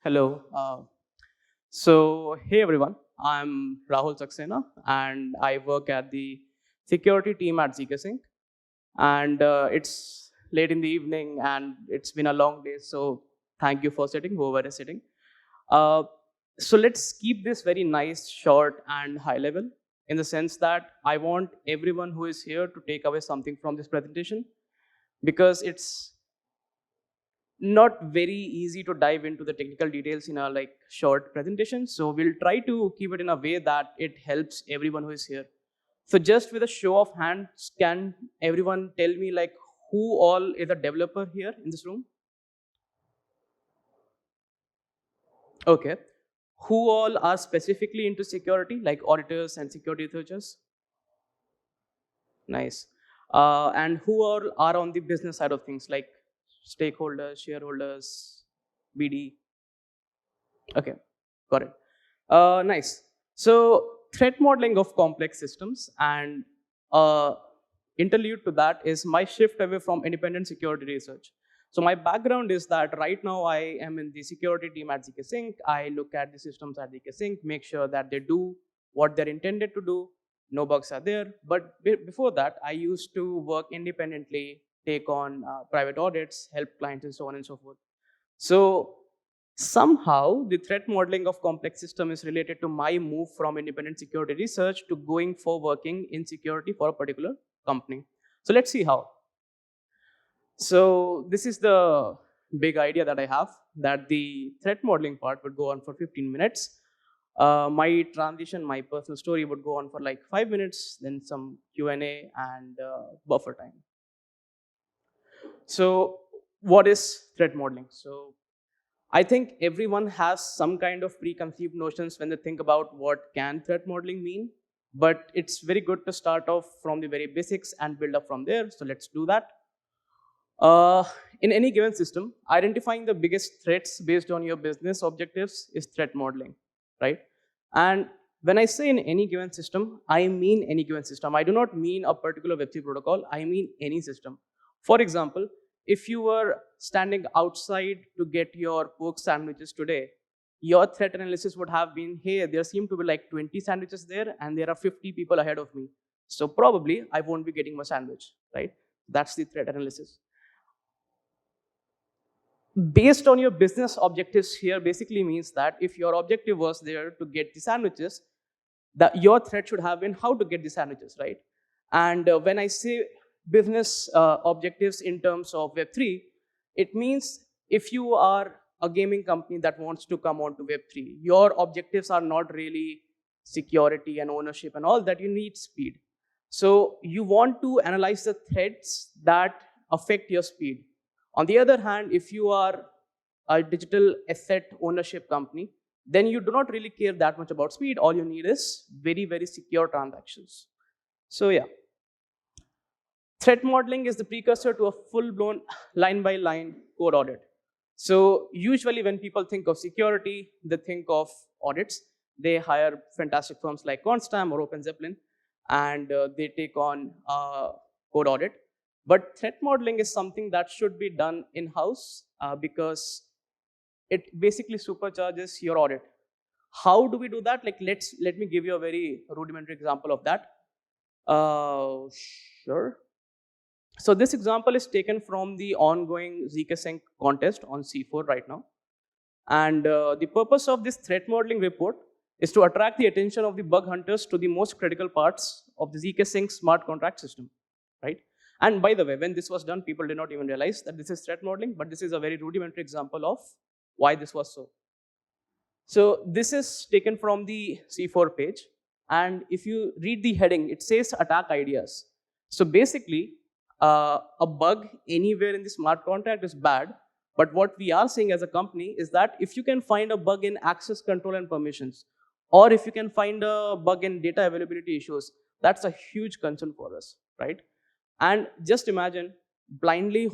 Hello. Hey everyone, I'm Rahul Saxena and I work at the security team at ZkSync. And it's late in the evening and it's been a long day, so thank you for sitting, whoever is sitting. Uh, so let's keep this very nice, short, and high level in the sense that I want everyone who is here to take away something from this presentation because it's not very easy to dive into the technical details in a short presentation. So we'll try to keep it in a way that it helps everyone who is here. So just with a show of hands, can everyone tell me who all is a developer here in this room? Okay. Who all are specifically into security, like auditors and security researchers? Nice. And who all are on the business side of things, like stakeholders, shareholders, BD? Okay, got it. Nice. So threat modeling of complex systems and interlude to that is my shift away from independent security research. So my background is that right now I am in the security team at ZkSync. I look at the systems at ZkSync, make sure that they do what they're intended to do, no bugs are there. But before that, I used to work independently, take on private audits, help clients and so on and so forth. So somehow, the threat modeling of complex system is related to my move from independent security research to going for working in security for a particular company. So let's see how. So this is the big idea that I have, that the threat modeling part would go on for 15 minutes. My transition, my personal story would go on for like 5 minutes, then some Q&A and buffer time. So what is threat modeling? So I think everyone has some kind of preconceived notions when they think about what can threat modeling mean, but it's very good to start off from the very basics and build up from there. So let's do that. In any given system, identifying the biggest threats based on your business objectives is threat modeling, right? And when I say in any given system, I mean any given system. I do not mean a particular Web3 protocol. I mean any system. For example, if you were standing outside to get your pork sandwiches today, your threat analysis would have been, hey, there seem to be like 20 sandwiches there and there are 50 people ahead of me. So probably I won't be getting my sandwich, right? That's the threat analysis. Based on your business objectives here basically means that if your objective was there to get the sandwiches, that your threat should have been how to get the sandwiches, right? And when I say business objectives in terms of Web3, it means if you are a gaming company that wants to come on to Web3, your objectives are not really security and ownership and all that, you need speed. So you want to analyze the threats that affect your speed. On the other hand, if you are a digital asset ownership company, then you do not really care that much about speed. All you need is very, very secure transactions. So yeah, threat modeling is the precursor to a full-blown line-by-line code audit. So usually when people think of security, they think of audits. They hire fantastic firms like Constam or OpenZeppelin, and they take on code audit. But threat modeling is something that should be done in-house because it basically supercharges your audit. How do we do that? Let me give you a very rudimentary example of that. Sure. So this example is taken from the ongoing ZkSync contest on C4 right now. And the purpose of this threat modeling report is to attract the attention of the bug hunters to the most critical parts of the ZkSync smart contract system, right? And by the way, when this was done, people did not even realize that this is threat modeling, but this is a very rudimentary example of why this was so. So this is taken from the C4 page. And if you read the heading, it says attack ideas. So basically, a bug anywhere in the smart contract is bad. But what we are saying as a company is that if you can find a bug in access control and permissions, or if you can find a bug in data availability issues, that's a huge concern for us, right? And just imagine blindly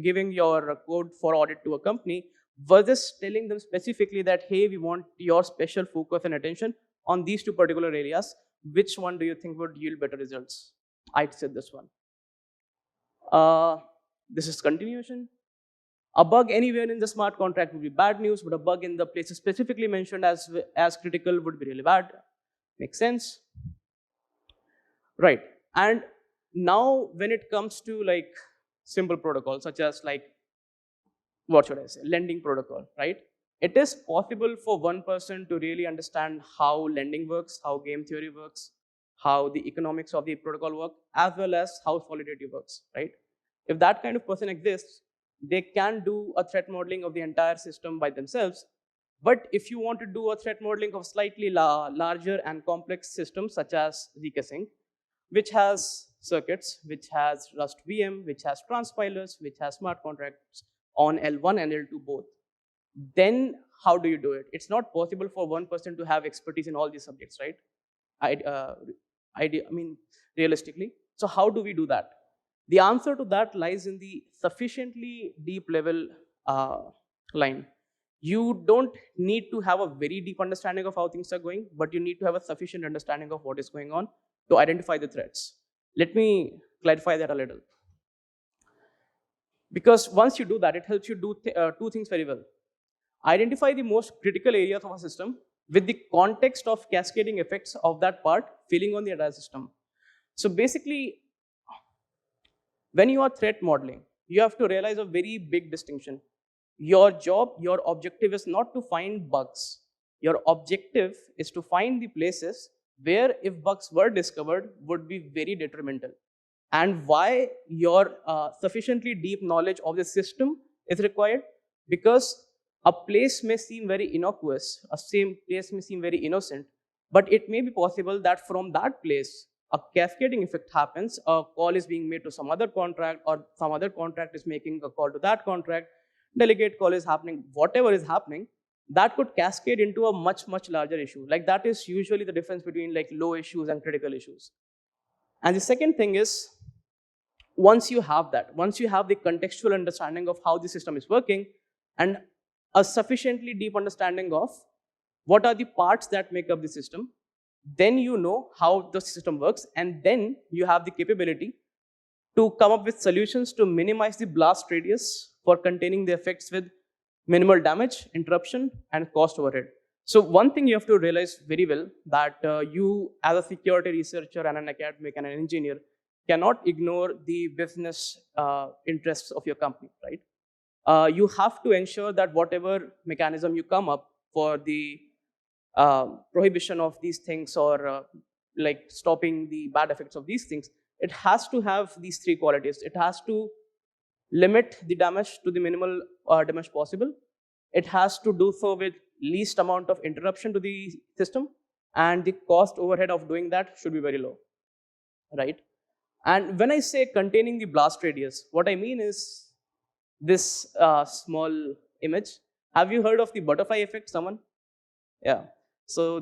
giving your code for audit to a company versus telling them specifically that, hey, we want your special focus and attention on these two particular areas. Which one do you think would yield better results? I'd say this one. This is continuation. A bug anywhere in the smart contract would be bad news, but a bug in the places specifically mentioned as critical would be really bad. Makes sense? Right. And now when it comes to like simple protocols such as like, what should I say, lending protocol, right? It is possible for one person to really understand how lending works, how game theory works, how the economics of the protocol work, as well as how Solidity works, right? If that kind of person exists, they can do a threat modeling of the entire system by themselves. But if you want to do a threat modeling of slightly larger and complex systems such as ZkSync, which has circuits, which has Rust VM, which has transpilers, which has smart contracts on L1 and L2 both, then how do you do it? It's not possible for one person to have expertise in all these subjects, right? I mean, realistically. So how do we do that? The answer to that lies in the sufficiently deep level line. You don't need to have a very deep understanding of how things are going, but you need to have a sufficient understanding of what is going on to identify the threats. Let me clarify that a little. Because once you do that, it helps you do two things very well. Identify the most critical areas of a system with the context of cascading effects of that part feeling on the entire system. So basically, when you are threat modeling, you have to realize a very big distinction. Your job, your objective is not to find bugs. Your objective is to find the places where, if bugs were discovered, would be very detrimental. And why your sufficiently deep knowledge of the system is required? Because a place may seem very innocuous, a same place may seem very innocent, but it may be possible that from that place, a cascading effect happens, a call is being made to some other contract, or some other contract is making a call to that contract, delegate call is happening, whatever is happening, that could cascade into a much, much larger issue. Like that is usually the difference between like low issues and critical issues. And the second thing is, once you have that, once you have the contextual understanding of how the system is working and a sufficiently deep understanding of what are the parts that make up the system, then you know how the system works, and then you have the capability to come up with solutions to minimize the blast radius for containing the effects with minimal damage, interruption, and cost overhead. So one thing you have to realize very well, that you as a security researcher and an academic and an engineer cannot ignore the business interests of your company, right? You have to ensure that whatever mechanism you come up for the prohibition of these things, or like stopping the bad effects of these things, it has to have these three qualities. It has to limit the damage to the minimal damage possible. It has to do so with least amount of interruption to the system, and the cost overhead of doing that should be very low, right? And when I say containing the blast radius, what I mean is this small image. Have you heard of the butterfly effect, someone? Yeah. So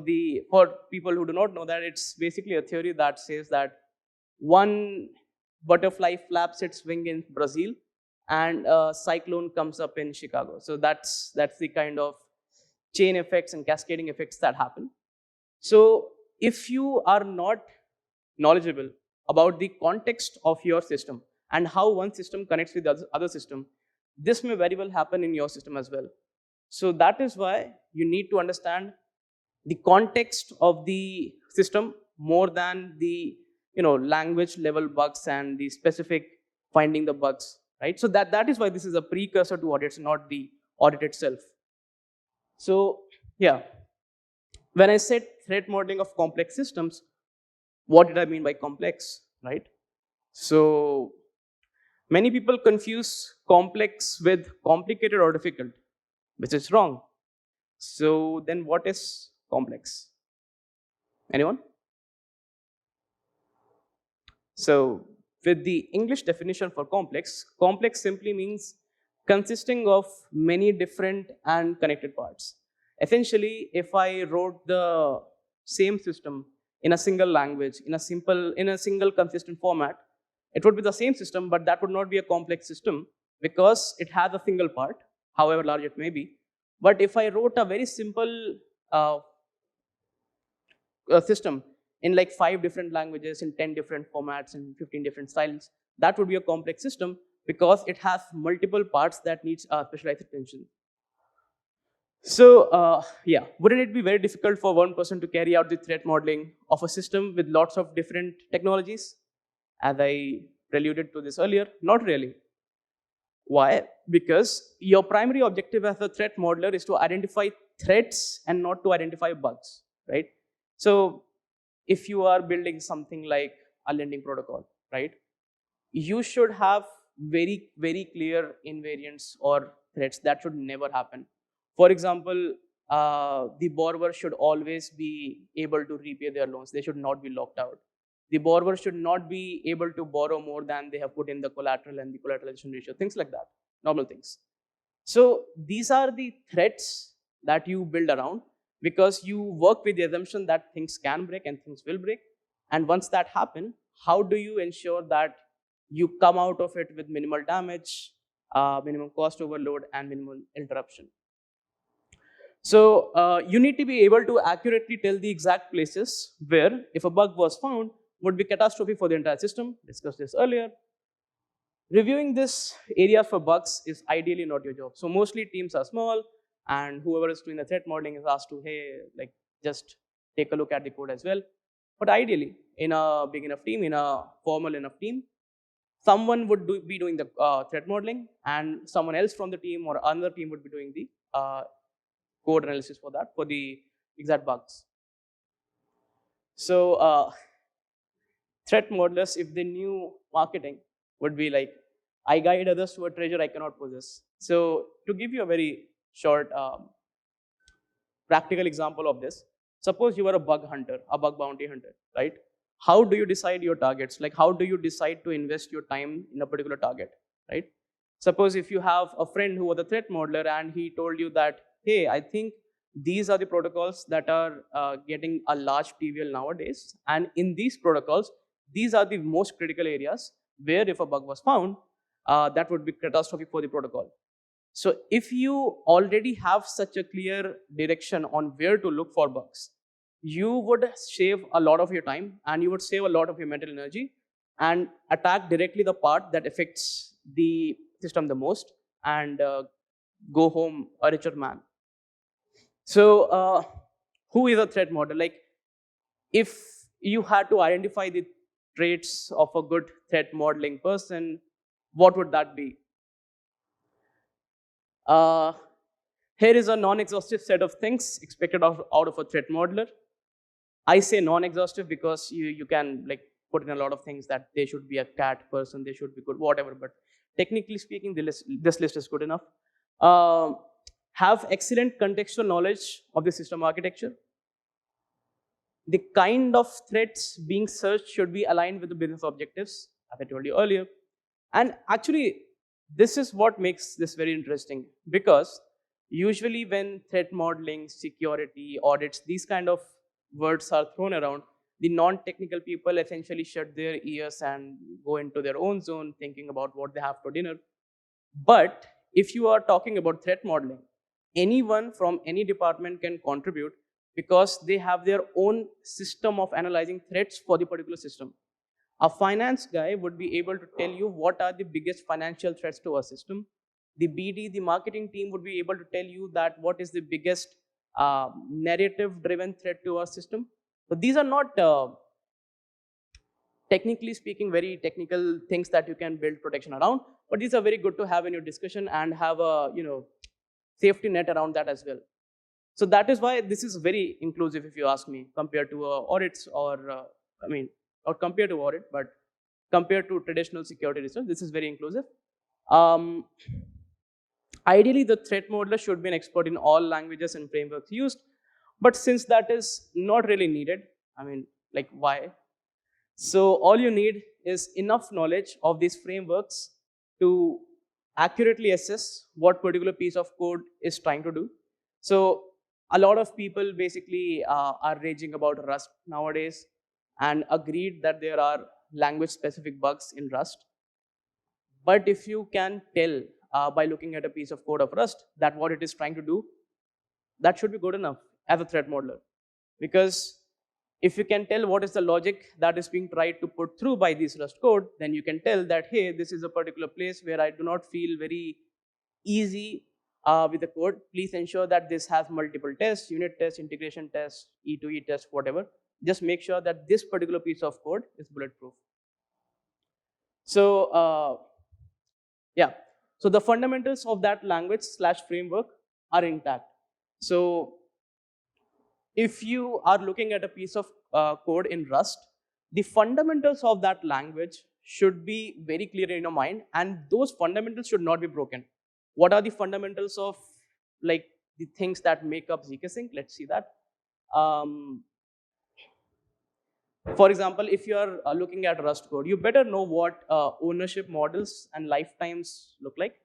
for people who do not know that, it's basically a theory that says that one butterfly flaps its wing in Brazil and a cyclone comes up in Chicago. So that's the kind of chain effects and cascading effects that happen. So if you are not knowledgeable about the context of your system and how one system connects with the other system, this may very well happen in your system as well. So that is why you need to understand the context of the system more than the language level bugs and the specific finding the bugs, right? So that is why this is a precursor to audits, not the audit itself. So yeah, when I said threat modeling of complex systems, what did I mean by complex, right? So many people confuse complex with complicated or difficult, which is wrong. So then what is complex? Anyone? So with the English definition for complex, complex simply means consisting of many different and connected parts. Essentially, if I wrote the same system in a single language, in a single consistent format, it would be the same system, but that would not be a complex system because it has a single part, however large it may be. But if I wrote a very simple system in like 5 different languages, in 10 different formats, in 15 different styles, that would be a complex system because it has multiple parts that needs specialized attention. So yeah, wouldn't it be very difficult for one person to carry out the threat modeling of a system with lots of different technologies? As I alluded to this earlier, not really. Why? Because your primary objective as a threat modeler is to identify threats and not to identify bugs, right? So if you are building something like a lending protocol, right, you should have very, very clear invariants or threats that should never happen. For example, the borrower should always be able to repay their loans. They should not be locked out. The borrower should not be able to borrow more than they have put in the collateral and the collateralization ratio, things like that, normal things. So these are the threats that you build around, because you work with the assumption that things can break and things will break. And once that happens, how do you ensure that you come out of it with minimal damage, minimum cost overload, and minimal interruption? So you need to be able to accurately tell the exact places where, if a bug was found, would be catastrophic for the entire system. Discussed this earlier. Reviewing this area for bugs is ideally not your job. So mostly teams are small, and whoever is doing the threat modeling is asked to, hey, like, just take a look at the code as well. But ideally, in a big enough team, in a formal enough team, someone would be doing the threat modeling, and someone else from the team or another team would be doing the code analysis for that, for the exact bugs. So threat modelers, if they knew marketing, would be like, I guide others to a treasure I cannot possess. So to give you a very short practical example of this, suppose you are a bug hunter, a bug bounty hunter, right? How do you decide your targets? Like, how do you decide to invest your time in a particular target, right? Suppose if you have a friend who was a threat modeler and he told you that, hey, I think these are the protocols that are getting a large TVL nowadays. And in these protocols, these are the most critical areas where if a bug was found, that would be catastrophic for the protocol. So if you already have such a clear direction on where to look for bugs, you would save a lot of your time and you would save a lot of your mental energy and attack directly the part that affects the system the most, and go home a richer man. So who is a threat model? Like, if you had to identify the traits of a good threat modeling person, what would that be? Here is a non-exhaustive set of things expected out of a threat modeler. I say non-exhaustive because you can like put in a lot of things that they should be a cat person, they should be good, whatever. But technically speaking, this list is good enough. Have excellent contextual knowledge of the system architecture. The kind of threats being searched should be aligned with the business objectives, as I told you earlier. And actually, this is what makes this very interesting, because usually when threat modeling, security, audits, these kind of words are thrown around, the non-technical people essentially shut their ears and go into their own zone thinking about what they have for dinner. But if you are talking about threat modeling, anyone from any department can contribute, because they have their own system of analyzing threats for the particular system. A finance guy would be able to tell you what are the biggest financial threats to our system. The BD, the marketing team, would be able to tell you that what is the biggest narrative-driven threat to our system. But these are not, technically speaking, very technical things that you can build protection around. But these are very good to have in your discussion and have a safety net around that as well. So that is why this is very inclusive, if you ask me, compared to audits or or compared to audit, but compared to traditional security research, this is very inclusive. Ideally, the threat modeler should be an expert in all languages and frameworks used, but since that is not really needed, like, why? So all you need is enough knowledge of these frameworks to accurately assess what particular piece of code is trying to do. So a lot of people basically are raging about Rust nowadays and agreed that there are language-specific bugs in Rust. But if you can tell by looking at a piece of code of Rust that what it is trying to do, that should be good enough as a threat modeler. Because If you can tell what is the logic that is being tried to put through by this Rust code, then you can tell that, hey, this is a particular place where I do not feel very easy with the code. Please ensure that this has multiple tests, unit tests, integration tests, E2E tests, whatever. Just make sure that this particular piece of code is bulletproof. So yeah, so the fundamentals of that language / framework are intact. So if you are looking at a piece of code in Rust, the fundamentals of that language should be very clear in your mind, and those fundamentals should not be broken. What are the fundamentals of like the things that make up ZkSync? Let's see that. For example, if you are looking at Rust code, you better know what ownership models and lifetimes look like.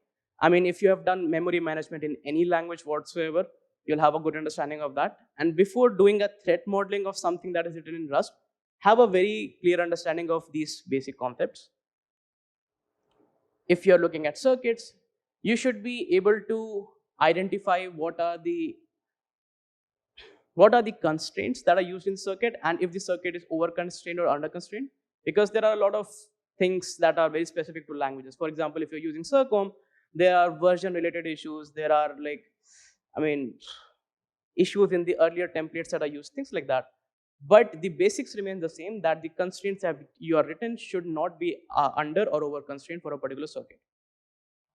I mean, if you have done memory management in any language whatsoever, you'll have a good understanding of that. And before doing a threat modeling of something that is written in Rust, have a very clear understanding of these basic concepts. If you're looking at circuits, you should be able to identify what are the constraints that are used in circuit, and if the circuit is over constrained or under constrained, because there are a lot of things that are very specific to languages. For example, if you're using Circom, there are version related issues, there are issues in the earlier templates that are used, things like that. But the basics remain the same, that the constraints that you are written should not be under or over constrained for a particular circuit.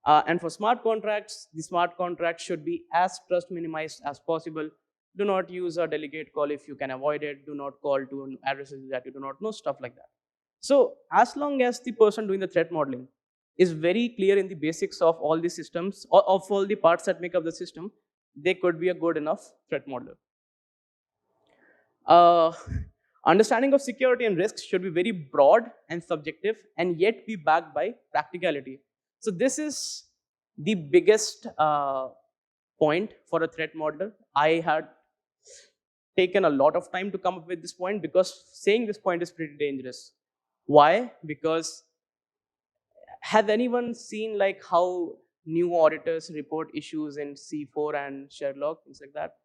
And for smart contracts, the smart contract should be as trust minimized as possible. Do not use a delegate call if you can avoid it. Do not call to addresses that you do not know, stuff like that. So as long as the person doing the threat modeling is very clear in the basics of all the systems, or of all the parts that make up the system, they could be a good enough threat modeler. Understanding of security and risks should be very broad and subjective, and yet be backed by practicality. So this is the biggest point for a threat modeler. I had taken a lot of time to come up with this point, because saying this point is pretty dangerous. Why? Because has anyone seen like how new auditors report issues in C4 and Sherlock, things like that?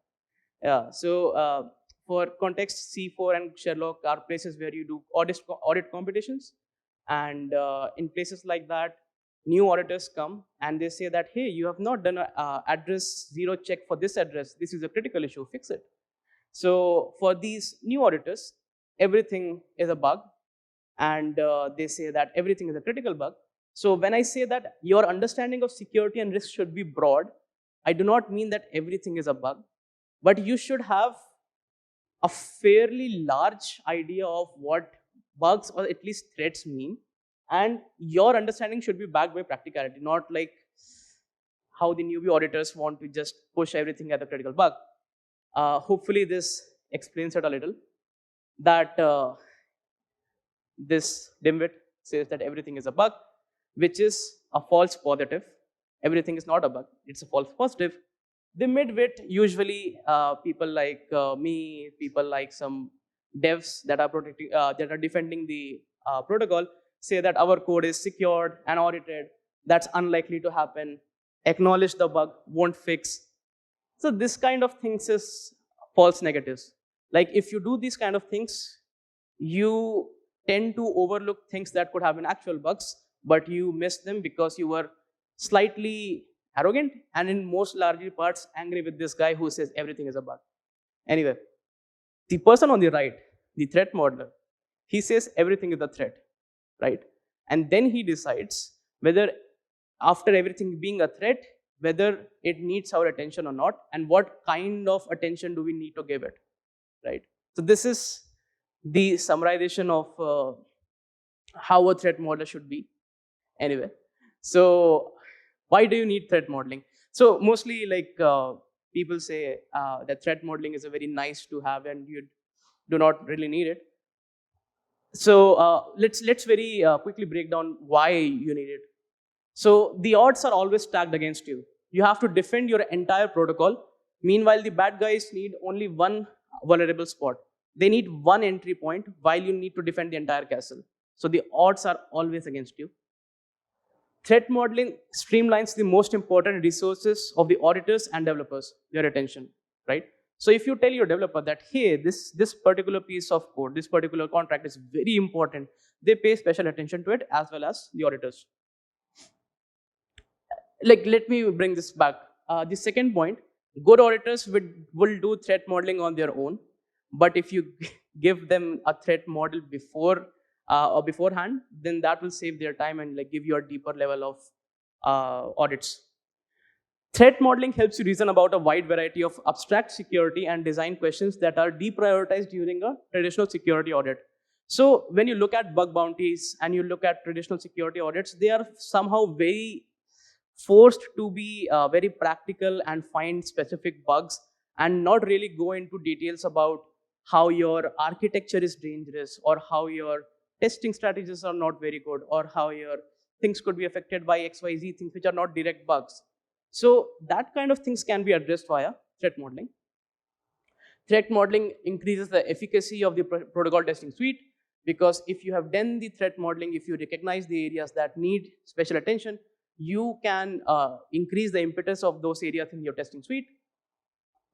Yeah. So for context, C4 and Sherlock are places where you do audit competitions, and in places like that, new auditors come and they say that, hey, you have not done an address zero check for this address. This is a critical issue, fix it. So for these new auditors, everything is a bug, and they say that everything is a critical bug. So when I say that your understanding of security and risk should be broad, I do not mean that everything is a bug, but you should have a fairly large idea of what bugs or at least threats mean, and your understanding should be backed by practicality, not like how the newbie auditors want to just push everything as a critical bug. Hopefully this explains it a little, that this dimwit says that everything is a bug, which is a false positive. Everything is not a bug, it's a false positive. The midwit, usually people like me, people like some devs that are defending the protocol, say that our code is secured and audited. That's unlikely to happen. Acknowledge the bug, won't fix. So this kind of things is false negatives. Like if you do these kind of things, you tend to overlook things that could have been actual bugs, but you miss them because you were slightly arrogant, and in most largely parts angry with this guy who says everything is a bug. Anyway, the person on the right, the threat modeler, he says everything is a threat, right? And then he decides whether, after everything being a threat, whether it needs our attention or not, and what kind of attention do we need to give it, right? So this is the summarization of how a threat modeler should be. Anyway, so why do you need threat modeling? So mostly like people say that threat modeling is a very nice to have and you do not really need it. So let's very quickly break down why you need it. So the odds are always stacked against you. You have to defend your entire protocol. Meanwhile, the bad guys need only one vulnerable spot. They need one entry point while you need to defend the entire castle. So the odds are always against you. Threat modeling streamlines the most important resources of the auditors and developers, their attention, right? So if you tell your developer that, hey, this particular piece of code, this particular contract is very important, they pay special attention to it, as well as the auditors. Like, let me bring this back. The second point, good auditors will do threat modeling on their own, but if you give them a threat model or beforehand, then that will save their time and like give you a deeper level of audits. Threat modeling helps you reason about a wide variety of abstract security and design questions that are deprioritized during a traditional security audit. So when you look at bug bounties and you look at traditional security audits, they are somehow very forced to be very practical and find specific bugs and not really go into details about how your architecture is dangerous or how your testing strategies are not very good or how your things could be affected by XYZ things which are not direct bugs. So that kind of things can be addressed via threat modeling. Threat modeling increases the efficacy of the protocol testing suite, because if you have done the threat modeling, if you recognize the areas that need special attention, you can increase the impetus of those areas in your testing suite.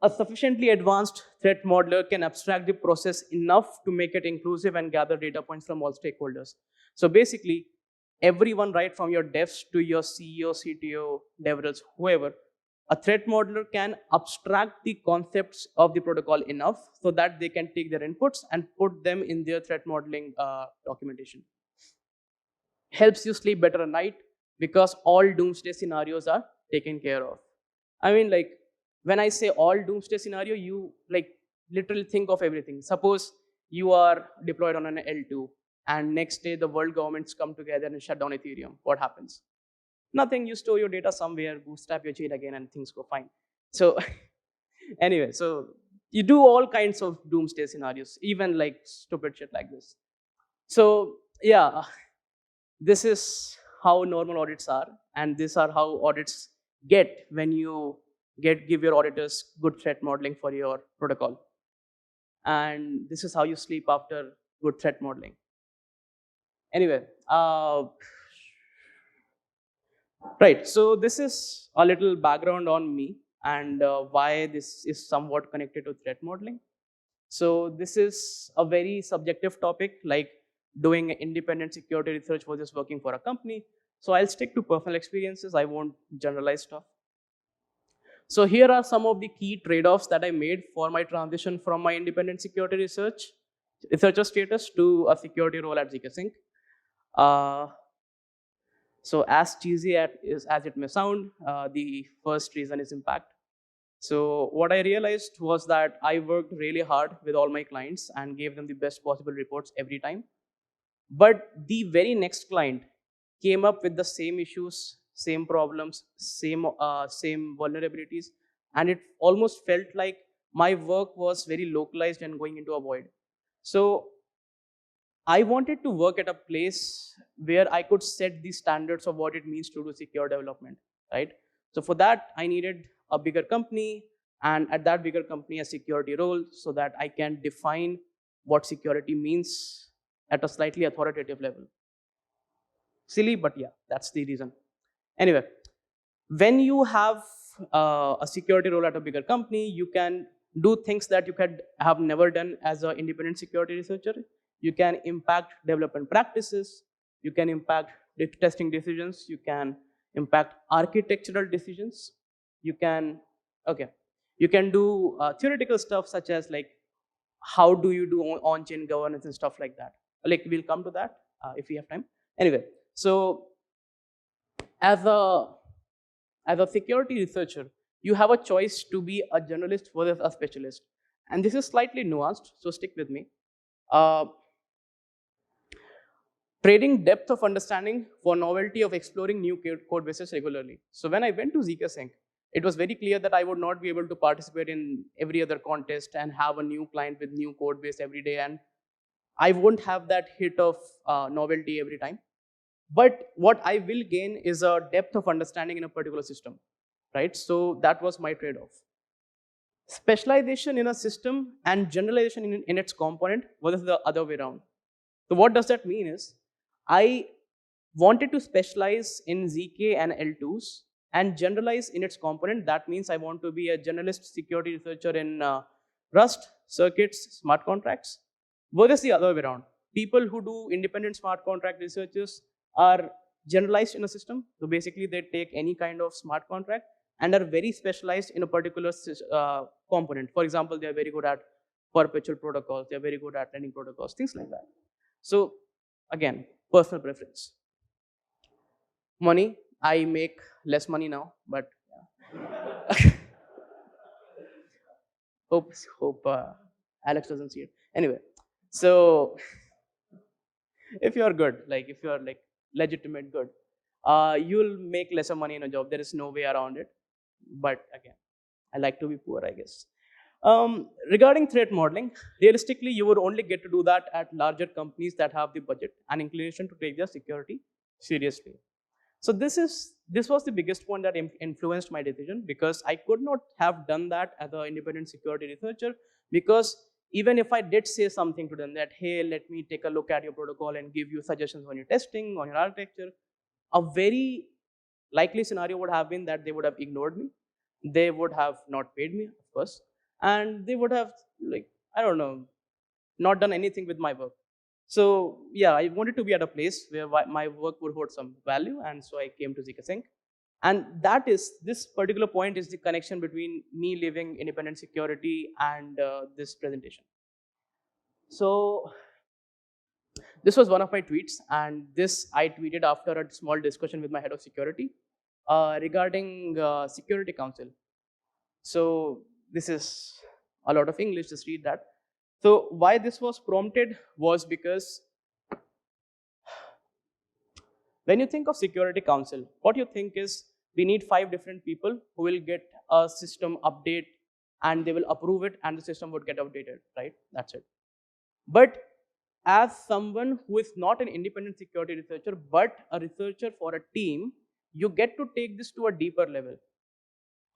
A sufficiently advanced threat modeler can abstract the process enough to make it inclusive and gather data points from all stakeholders. So basically, everyone, right from your devs to your CEO, CTO, DevRels, whoever, a threat modeler can abstract the concepts of the protocol enough so that they can take their inputs and put them in their threat modeling documentation. Helps you sleep better at night because all doomsday scenarios are taken care of. I mean, like, when I say all doomsday scenario, you like literally think of everything. Suppose you are deployed on an L2 and next day the world governments come together and shut down Ethereum. What happens? Nothing. You store your data somewhere, bootstrap your chain again, and things go fine. So anyway, so you do all kinds of doomsday scenarios, even like stupid shit like this. So yeah, this is how normal audits are, and these are how audits get when you give your auditors good threat modeling for your protocol. And this is how you sleep after good threat modeling. Anyway, right, so this is a little background on me and why this is somewhat connected to threat modeling. So this is a very subjective topic, like doing independent security research versus working for a company. So I'll stick to personal experiences. I won't generalize stuff. So here are some of the key trade-offs that I made for my transition from my independent security researcher status to a security role at ZkSync. So as cheesy as it may sound, the first reason is impact. So what I realized was that I worked really hard with all my clients and gave them the best possible reports every time. But the very next client came up with the same issues, same problems, same vulnerabilities, and it almost felt like my work was very localized and going into a void. So I wanted to work at a place where I could set the standards of what it means to do secure development, right? So for that, I needed a bigger company, and at that bigger company, a security role, so that I can define what security means at a slightly authoritative level. Silly, but yeah, that's the reason. Anyway, when you have a security role at a bigger company, you can do things that you could have never done as an independent security researcher. You can impact development practices, you can impact testing decisions, you can impact architectural decisions, you can do theoretical stuff such as like how do you do on-chain governance and stuff like that. Like, we'll come to that if we have time. Anyway, so as a security researcher, you have a choice to be a generalist versus a specialist. And this is slightly nuanced, so stick with me. Trading depth of understanding for novelty of exploring new code bases regularly. So when I went to ZkSync, it was very clear that I would not be able to participate in every other contest and have a new client with new code base every day, and I won't have that hit of novelty every time. But what I will gain is a depth of understanding in a particular system, right? So that was my trade-off. Specialization in a system and generalization in its component versus the other way around. So what does that mean is, I wanted to specialize in ZK and L2s and generalize in its component. That means I want to be a generalist security researcher in Rust, circuits, smart contracts. Versus the other way around. People who do independent smart contract researchers are generalized in a system. So basically, they take any kind of smart contract and are very specialized in a particular component. For example, they are very good at perpetual protocols. They are very good at lending protocols, things like that. So again, personal preference. Money, I make less money now, but yeah. hope Alex doesn't see it. Anyway, so if you're good, like if you're like legitimate good, you'll make lesser money in a job. There is no way around it. But again, I like to be poor, I guess. Regarding threat modeling, realistically, you would only get to do that at larger companies that have the budget and inclination to take their security seriously. So this was the biggest point that influenced my decision, because I could not have done that as an independent security researcher, because even if I did say something to them that, hey, let me take a look at your protocol and give you suggestions on your testing, on your architecture, a very likely scenario would have been that they would have ignored me. They would have not paid me, of course, and they would have, like, I don't know, not done anything with my work. So yeah, I wanted to be at a place where my work would hold some value, and so I came to ZkSync. And this particular point is the connection between me leaving independent security and this presentation. So this was one of my tweets, and this I tweeted after a small discussion with my head of security regarding Security Council. So this is a lot of English, just read that. So why this was prompted was because when you think of Security Council, what you think is we need 5 different people who will get a system update and they will approve it and the system would get updated, right? That's it. But as someone who is not an independent security researcher, but a researcher for a team, you get to take this to a deeper level.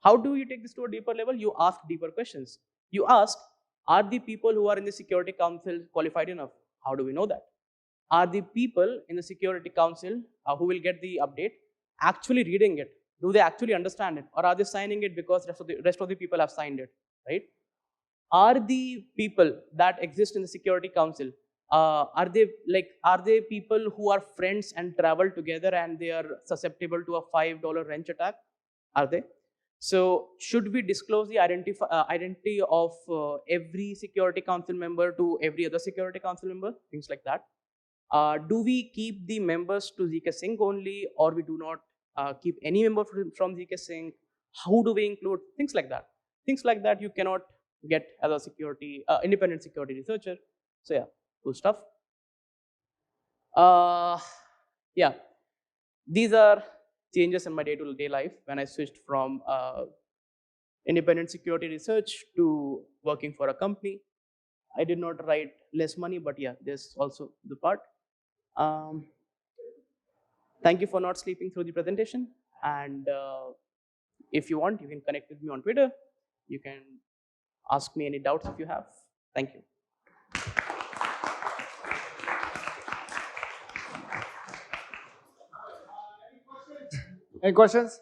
How do you take this to a deeper level? You ask deeper questions. You ask, are the people who are in the Security Council qualified enough? How do we know that? Are the people in the Security Council who will get the update actually reading it? Do they actually understand it? Or are they signing it because rest of the people have signed it, right? Are the people that exist in the Security Council, are they people who are friends and travel together and they are susceptible to a $5 wrench attack? Are they? So should we disclose the identity of every Security Council member to every other Security Council member? Things like that. Do we keep the members to ZkSync only, or we do not keep any member from ZkSync? How do we include things like that? Things like that you cannot get as a independent security researcher. So yeah, cool stuff. Yeah, these are changes in my day-to-day life when I switched from independent security research to working for a company. I did not write less money, but yeah, there's also the part. Thank you for not sleeping through the presentation. And if you want, you can connect with me on Twitter. You can ask me any doubts if you have. Thank you. Any questions?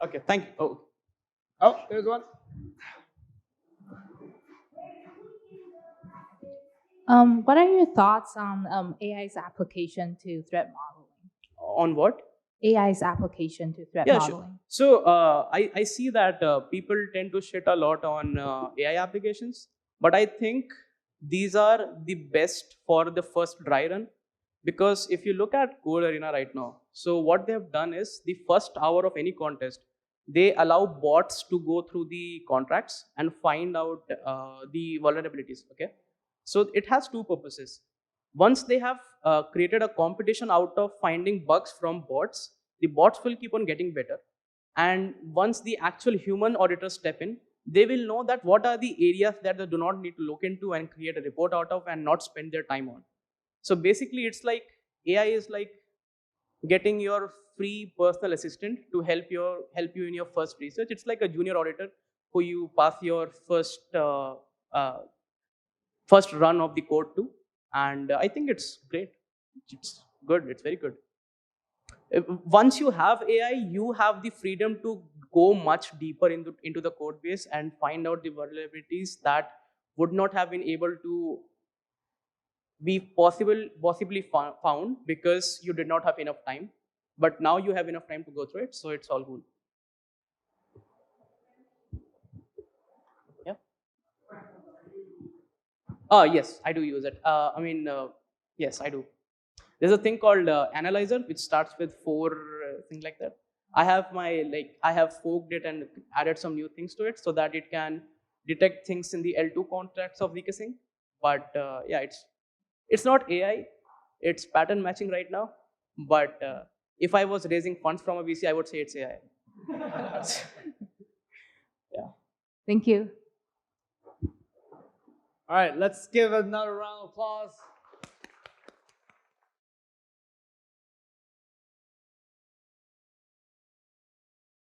Okay, thank you. Oh, there's one. What are your thoughts on AI's application to threat modeling? On what? AI's application to threat modeling. Sure. So I see that people tend to shit a lot on AI applications, but I think these are the best for the first dry run, because if you look at Code Arena right now, so what they have done is the first hour of any contest, they allow bots to go through the contracts and find out the vulnerabilities. Okay, so it has 2 purposes. Once they have created a competition out of finding bugs from bots, the bots will keep on getting better. And once the actual human auditors step in, they will know that what are the areas that they do not need to look into and create a report out of and not spend their time on. So basically, it's like AI is like getting your free personal assistant to help you in your first research. It's like a junior auditor who you pass your first run of the code to, and I think it's great. It's good. It's very good. Once you have AI, you have the freedom to go much deeper into the code base and find out the vulnerabilities that would not have been able to be possibly found because you did not have enough time. But now you have enough time to go through it, so it's all cool. Yeah. Yes, I do use it. Yes, I do. There's a thing called analyzer, which starts with 4 things like that. I have forked it and added some new things to it so that it can detect things in the L2 contracts of ZkSync. But yeah, it's not AI, it's pattern matching right now. But if I was raising funds from a VC, I would say it's AI. Yeah. Thank you. All right, let's give another round of applause.